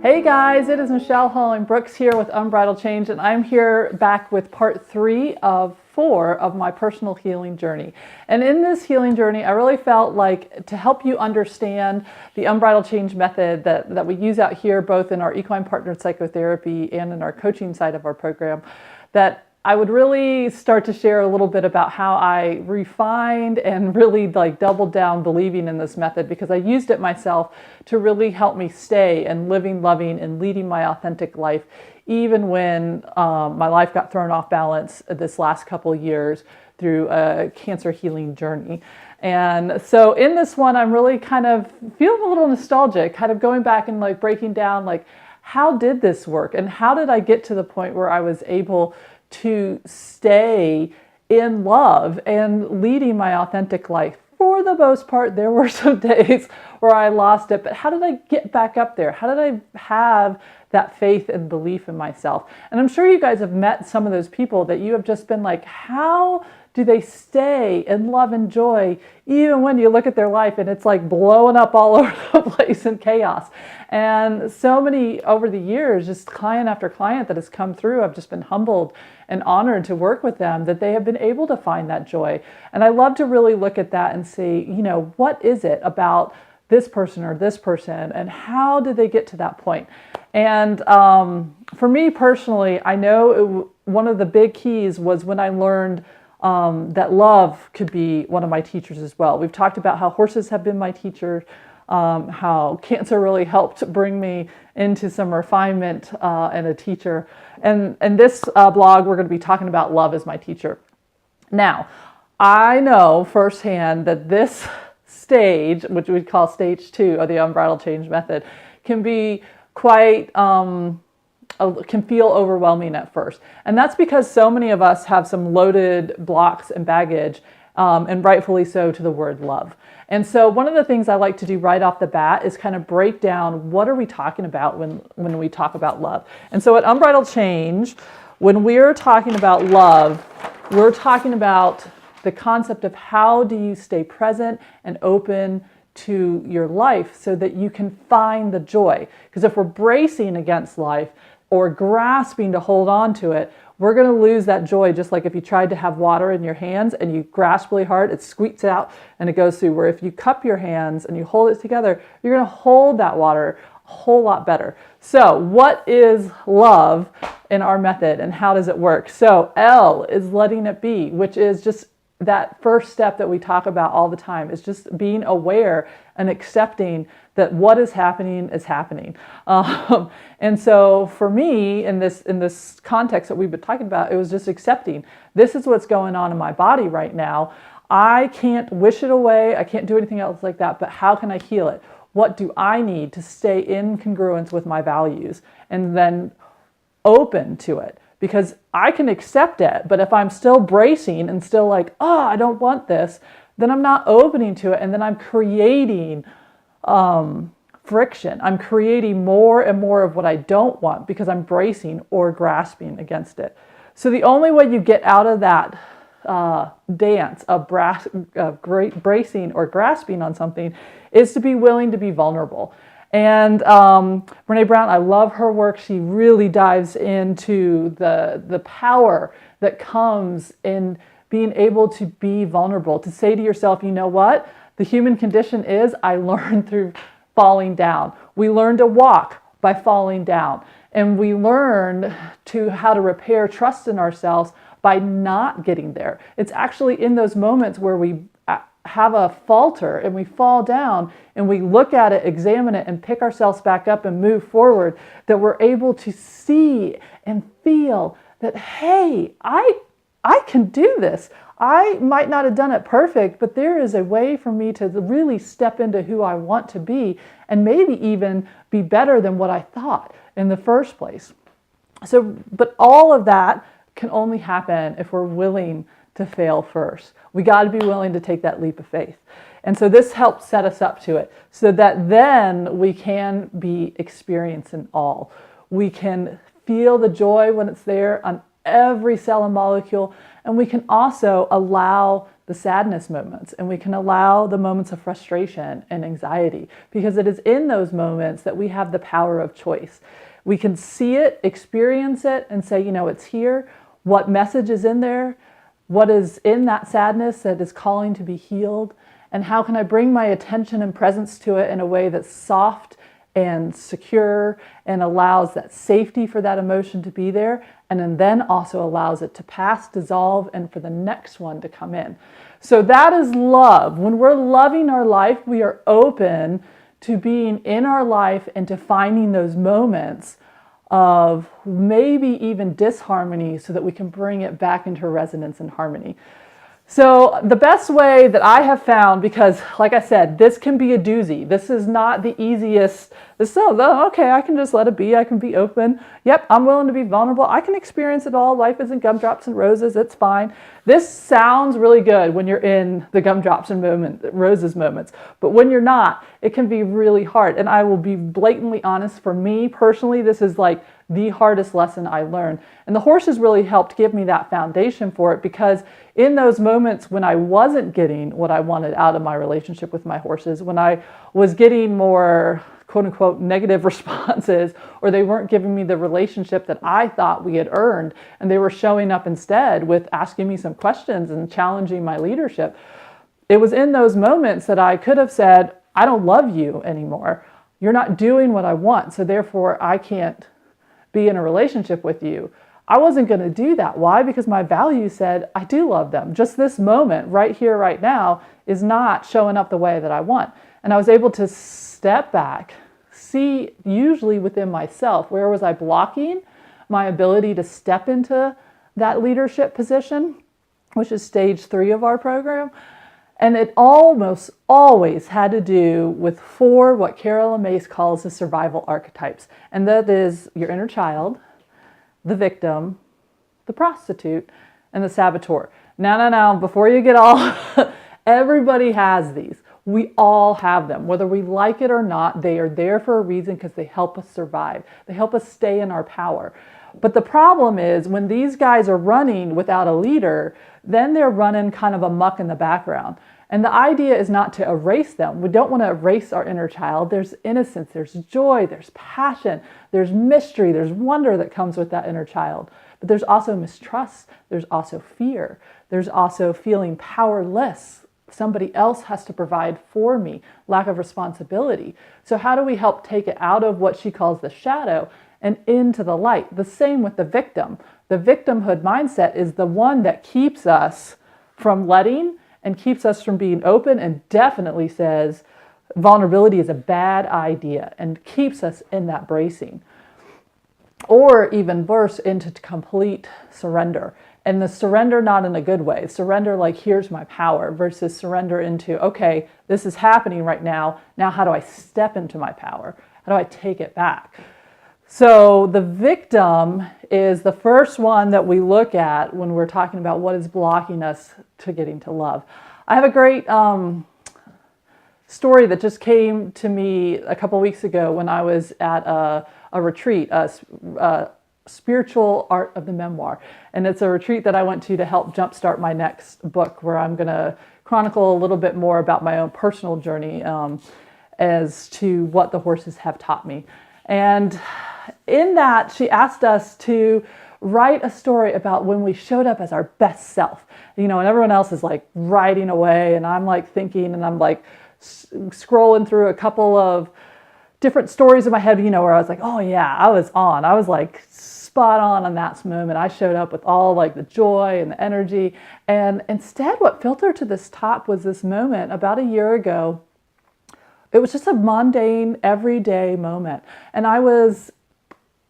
Hey guys, it is Michelle Holling-Brooks here with Unbridled Change, and I'm here back with part 3 of 4 of my personal healing journey. And in this healing journey, I really felt like to help you understand the Unbridled Change method that we use out here, both in our equine partnered psychotherapy and in our coaching side of our program, that I would really start to share a little bit about how I refined and really doubled down believing in this method, because I used it myself to really help me stay and living, loving, and leading my authentic life, even when my life got thrown off balance this last couple of years through a cancer healing journey. And so in this one, I'm really kind of feeling a little nostalgic, kind of going back and breaking down how did this work and how did I get to the point where I was able to stay in love and leading my authentic life. For the most part, there were some days where I lost it, but how did I get back up there? How did I have that faith and belief in myself? And I'm sure you guys have met some of those people that you have just been like, how do they stay in love and joy even when you look at their life and it's blowing up all over the place in chaos? And so many over the years, just client after client that has come through, I've just been humbled and honored to work with them, that they have been able to find that joy. And I love to really look at that and see, what is it about this person or this person, and how did they get to that point? And for me personally, I know one of the big keys was when I learned that love could be one of my teachers as well. We've talked about how horses have been my teachers, how cancer really helped bring me into some refinement and a teacher. And this blog, we're going to be talking about love as my teacher. Now, I know firsthand that this stage, which we call stage 2 of the Unbridled Change method, can be quite can feel overwhelming at first. And that's because so many of us have some loaded blocks and baggage, and rightfully so, to the word love. And so one of the things I like to do right off the bat is kind of break down what are we talking about when we talk about love. And so at Unbridled Change, when we're talking about love, we're talking about the concept of how do you stay present and open to your life so that you can find the joy. Because if we're bracing against life or grasping to hold on to it, we're going to lose that joy, just like if you tried to have water in your hands and you grasp really hard, it squeaks out and it goes through. Where if you cup your hands and you hold it together, you're going to hold that water a whole lot better. So what is love in our method and how does it work? So L is letting it be, which is just that first step that we talk about all the time, is just being aware and accepting that what is happening is happening. And so for me, in this context that we've been talking about, it was just accepting this is what's going on in my body right now. I can't wish it away. I can't do anything else like that, but how can I heal it? What do I need to stay in congruence with my values? And then open to it. Because I can accept it, but if I'm still bracing and still I don't want this, then I'm not opening to it, and then I'm creating friction. I'm creating more and more of what I don't want because I'm bracing or grasping against it. So the only way you get out of that dance of bracing or grasping on something is to be willing to be vulnerable. And Brene Brown, I love her work. She really dives into the power that comes in being able to be vulnerable, to say to yourself, you know what? The human condition is I learned through falling down. We learn to walk by falling down. And we learn how to repair trust in ourselves by not getting there. It's actually in those moments where we have a falter and we fall down and we look at it, examine it, and pick ourselves back up and move forward, that we're able to see and feel that, hey, I can do this. I might not have done it perfect, but there is a way for me to really step into who I want to be and maybe even be better than what I thought in the first place. So, but all of that can only happen if we're willing to fail first. We got to be willing to take that leap of faith. And so this helps set us up to it so that then we can be experiencing all. We can feel the joy when it's there on every cell and molecule, and we can also allow the sadness moments, and we can allow the moments of frustration and anxiety, because it is in those moments that we have the power of choice. We can see it, experience it, and say, it's here. What message is in there? What is in that sadness that is calling to be healed? And how can I bring my attention and presence to it in a way that's soft and secure and allows that safety for that emotion to be there, and then also allows it to pass, dissolve, and for the next one to come in. So that is love. When we're loving our life, we are open to being in our life and to finding those moments of maybe even disharmony so that we can bring it back into resonance and harmony. So the best way that I have found, because like I said, this can be a doozy. This is not the easiest. Okay, I can just let it be. I can be open. Yep, I'm willing to be vulnerable. I can experience it all. Life isn't gumdrops and roses. It's fine. This sounds really good when you're in the gumdrops and roses moments. But when you're not, it can be really hard. And I will be blatantly honest, for me personally, this is like the hardest lesson I learned. And the horses really helped give me that foundation for it, because in those moments when I wasn't getting what I wanted out of my relationship with my horses, when I was getting more quote unquote negative responses, or they weren't giving me the relationship that I thought we had earned, and they were showing up instead with asking me some questions and challenging my leadership, it was in those moments that I could have said, I don't love you anymore. You're not doing what I want, so therefore I can't be in a relationship with you. I wasn't going to do that. Why? Because my values said, I do love them. Just this moment right here, right now is not showing up the way that I want. And I was able to step back, see usually within myself, where was I blocking my ability to step into that leadership position, which is stage 3 of our program. And it almost always had to do with 4, what Carol Mace calls the survival archetypes. And that is your inner child, the victim, the prostitute, and the saboteur. Now, before you get all, everybody has these. We all have them. Whether we like it or not, they are there for a reason, because they help us survive. They help us stay in our power. But the problem is when these guys are running without a leader, then they're running kind of amok in the background. And the idea is not to erase them. We don't want to erase our inner child. There's innocence, there's joy, there's passion, there's mystery, there's wonder that comes with that inner child. But there's also mistrust, there's also fear, there's also feeling powerless. Somebody else has to provide for me, lack of responsibility. So how do we help take it out of what she calls the shadow and into the light? The same with the victim. The victimhood mindset is the one that keeps us from letting and keeps us from being open, and definitely says vulnerability is a bad idea and keeps us in that bracing. Or even worse, into complete surrender. And the surrender not in a good way. Surrender like, here's my power, versus surrender into, okay, this is happening right now. Now how do I step into my power? How do I take it back? So the victim is the first one that we look at when we're talking about what is blocking us to getting to love. I have a great story that just came to me a couple weeks ago when I was at a retreat, a spiritual art of the memoir. And it's a retreat that I went to help jumpstart my next book, where I'm going to chronicle a little bit more about my own personal journey as to what the horses have taught me. And in that, she asked us to write a story about when we showed up as our best self, and everyone else is like riding away, and I'm like thinking, and I'm like scrolling through a couple of different stories in my head, where I was like, oh yeah, I was like spot on that moment. I showed up with all like the joy and the energy. And instead, what filtered to this top was this moment about a year ago. It was just a mundane, everyday moment. And I was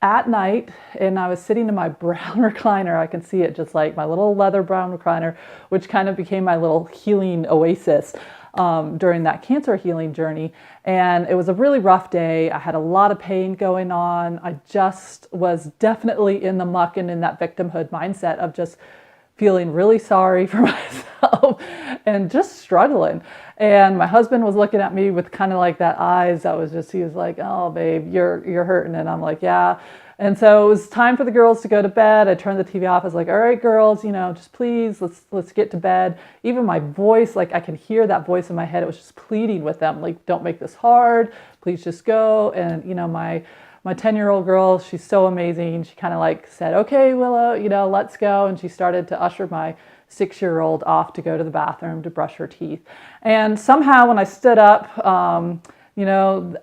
at night, and I was sitting in my brown recliner. I can see it, just like my little leather brown recliner, which kind of became my little healing oasis during that cancer healing journey. And it was a really rough day. I had a lot of pain going on. I just was definitely in the muck and in that victimhood mindset of just feeling really sorry for myself and just struggling. And my husband was looking at me with kind of like that eyes that was just, he was like, oh babe, you're hurting. And I'm like, yeah. And so it was time for the girls to go to bed. I turned the TV off. I was like, all right, girls, just please, let's get to bed. Even my voice, like I could hear that voice in my head. It was just pleading with them, like, don't make this hard. Please just go. And, my 10-year-old girl, she's so amazing. She kind of like said, okay, Willow, let's go. And she started to usher my 6-year-old off to go to the bathroom to brush her teeth. And somehow when I stood up,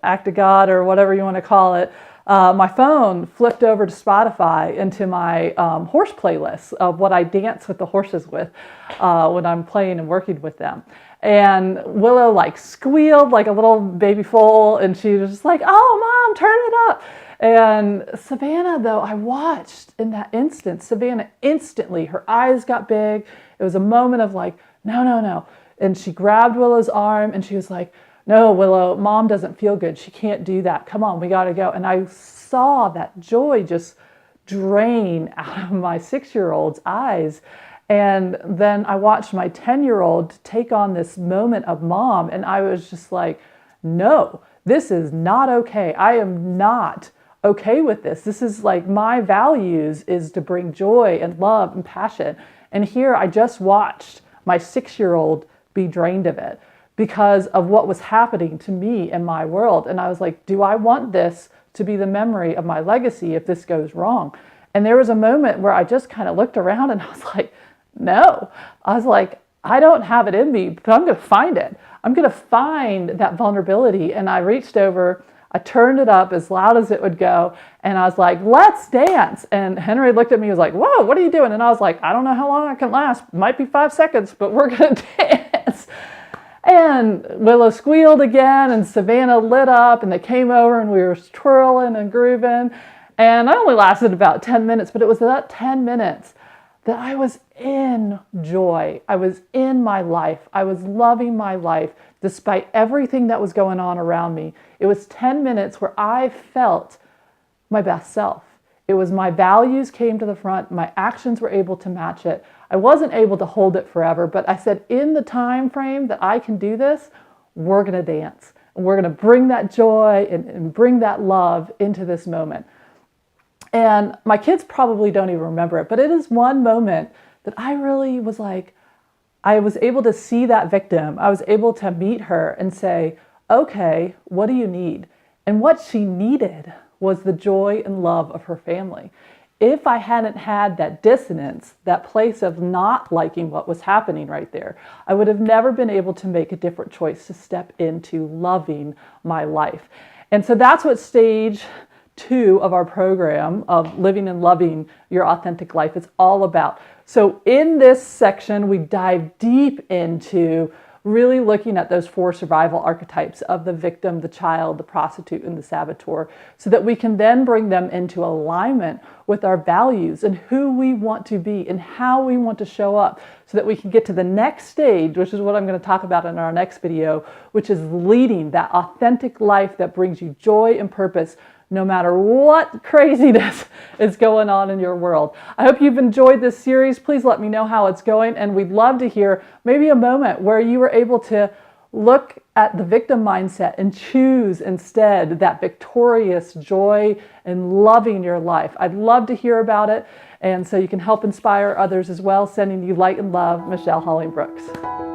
act of God or whatever you want to call it, my phone flipped over to Spotify into my horse playlist of what I dance with the horses with when I'm playing and working with them. And Willow like squealed like a little baby foal, and she was just like, oh, Mom, turn it up. And Savannah, though, I watched in that instant, Savannah instantly, her eyes got big. It was a moment of like, no, no, no. And she grabbed Willow's arm and she was like, no, Willow, Mom doesn't feel good. She can't do that. Come on, we got to go. And I saw that joy just drain out of my 6-year-old's eyes. And then I watched my 10-year-old take on this moment of mom. And I was just like, no, this is not okay. I am not okay with this. This is like my values is to bring joy and love and passion. And here I just watched my 6-year-old be drained of it because of what was happening to me in my world. And I was like, do I want this to be the memory of my legacy if this goes wrong? And there was a moment where I just kind of looked around and I was like, no. I was like, I don't have it in me, but I'm going to find it. I'm going to find that vulnerability. And I reached over, I turned it up as loud as it would go. And I was like, let's dance. And Henry looked at me, he was like, whoa, what are you doing? And I was like, I don't know how long I can last. Might be 5 seconds, but we're going to dance. And Willow squealed again and Savannah lit up and they came over and we were twirling and grooving. And I only lasted about 10 minutes, but it was that 10 minutes that I was in joy. I was in my life. I was loving my life despite everything that was going on around me. It was 10 minutes where I felt my best self. It was my values came to the front. My actions were able to match it. I wasn't able to hold it forever, but I said, in the time frame that I can do this, we're going to dance. And we're going to bring that joy and bring that love into this moment. And my kids probably don't even remember it, but it is one moment that I really was like, I was able to see that victim. I was able to meet her and say, okay, what do you need? And what she needed was the joy and love of her family. If I hadn't had that dissonance, that place of not liking what was happening right there, I would have never been able to make a different choice to step into loving my life. And so that's what stage 2 of our program of living and loving your authentic life is all about. So in this section, we dive deep into really looking at those 4 survival archetypes of the victim, the child, the prostitute, and the saboteur, so that we can then bring them into alignment with our values and who we want to be and how we want to show up, so that we can get to the next stage, which is what I'm going to talk about in our next video, which is leading that authentic life that brings you joy and purpose no matter what craziness is going on in your world. I hope you've enjoyed this series. Please let me know how it's going. And we'd love to hear maybe a moment where you were able to look at the victim mindset and choose instead that victorious joy and loving your life. I'd love to hear about it. And so you can help inspire others as well. Sending you light and love, Michelle Holling-Brooks.